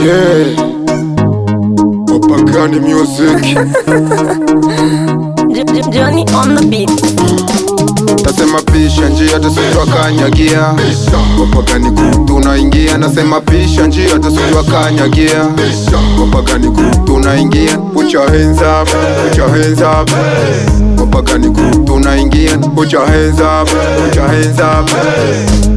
Yeah, Wapagani music. Johnny on the beat. Nasema pisha njia tusijua kanyagia. Wapagani tunaingia. Nasema pisha njia tusijua kanyagia. Wapagani tunaingia. Put your hands up, put your hands up. Wapagani tunaingia. Put your hands up, put your hands up.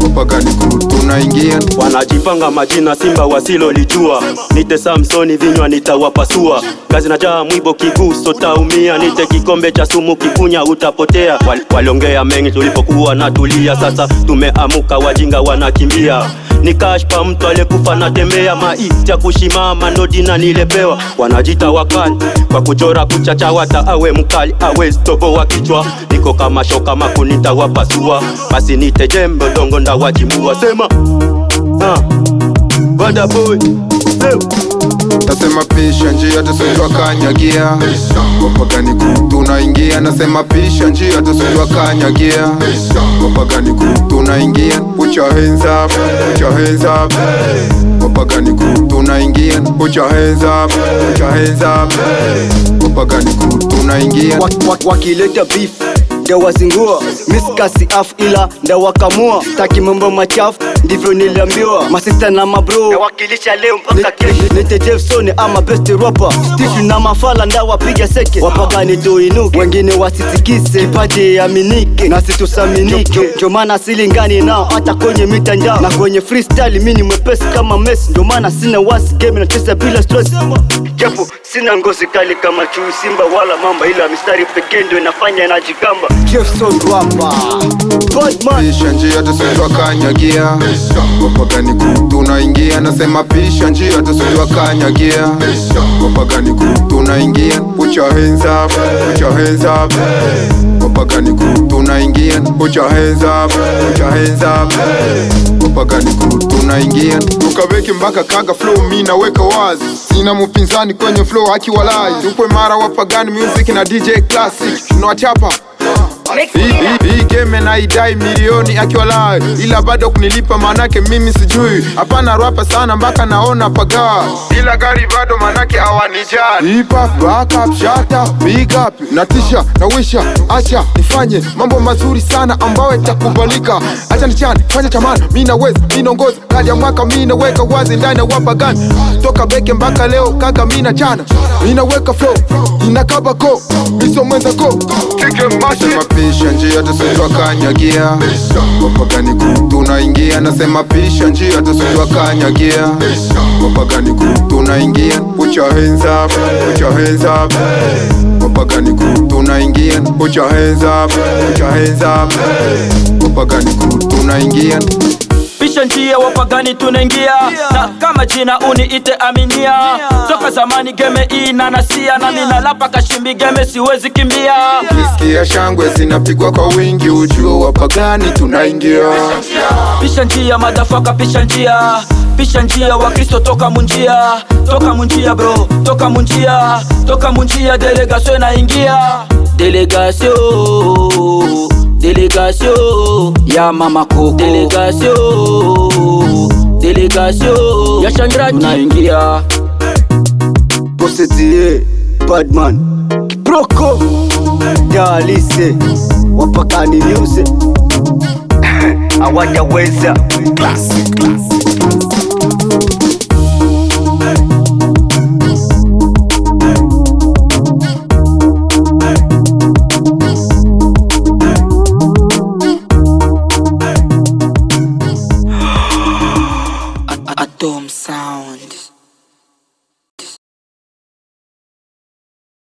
Wapagani tunaingia. Wanajipanga majina simba wasilolijua. Nite Samsoni vinywa nitawapasua. Kazi na jaa mwibo kiguso taumia. Nite kikombe cha sumu kikunya utapotea. Waliongea mengi tulipokuwa natulia. Sasa tumeamuka wajinga wanakimbia. Ni kashpa mtu alikufa na tembea. Maiti ya kushimama ndo jina nilepewa. Wanajita wakali kwa kuchora kuchacha wata awe mkali awe stopo wa kichwa. Niko kama shoka makunita wapasua. Basi nite jembe dongo nda wajimua. Sema Bada boy Nasema pisha njia tusijua kanyagia. Wapagani tunaingia. Nasema pisha njia tusijua kanyagia. Wapagani tunaingia. Put your hands up, put your hands up. Wapagani tunaingia. Put your hands up, put your hands up. Wapagani tunaingia. Wakileta beef nda wazingua, miskasi af ila nda wakamua. Taki mambo machafu ndivyo niliambiwa. Masista na mabro nda wakilisha leo mpaka kesho. Nite Jefferson ama best rapper. Stifu na mafala nda wapiga seke. Wapagani tuinuke, wengine wasitikise. Kipaji aminike na situsaminike. Njomana silingani nao hata kwenye mitandao. Na kwenye freestyle mini mwepesi kama Messi. Njomana sina wasi game na tesa bila stress. Japo sina ngozi kali kama chui simba wala mamba, ila mistari pekee ndio inafanya najigamba. Jefferson rapper Badman. Pisha njia tusijua kanyagia. Wapagani tunaingia. Nasema pisha njia tusijua kanyagia. Wapagani tunaingia. Put your hands up, put your hands up. Wapagani tunaingia. Put your hands up, put your hands up. Wapagani tunaingia. Tukabeki mpaka kaga flow mi naweka wazi. Sina mpinzani kwenye flow haki walai. Tupo mara Wapagani music na DJ Classic. Tunawachapa hii game na idai milioni akiwa live. Ila bado kunilipa manake mimi sijui. Hapana rapa sana mpaka naona paga. Ila gari bado manake hawanijali. Hip hop, back up, shut up, big up. Natisha, na wisha, acha nifanye mambo mazuri sana ambayo itakubalika. Acha nichane, fanya chamana, mi naweza, mi naongoza. Kadi ya mwaka mi naweka wazi ndani ya Wapagani. Toka beke mpaka leo kaka mi nachana. Mi naweka flow, inakabako, miso mwenza ko. Nasema pisha njia tusijua kanyagia. Wapagani tunaingia. Nasema pisha njia tusijua kanyagia. Wapagani tunaingia. Put your hands up, put your hands up. Wapagani tunaingia. Put your hands up, put your hands up. Wapagani tunaingia. Pisha njia Wapagani tunaingia. Na kama jina uniite Aminia. Toka zamani game inanasia. Na mina lapa kashimbi game siwezi kimbia. Nisikia shangwe zinapigwa kwa wingi. Ujue Wapagani tunaingia. Pisha njia madafaka pisha njia. Pisha njia Wakristo toka munjia. Toka munjia bro, toka munjia. Toka munjia delegation naingia. Delegation ya mama koko. Delegation ya Shangira tunaingia. Bosetie Badman Broko Dalise Wapagani music. Hawajaweza. Classic. Atom Sound.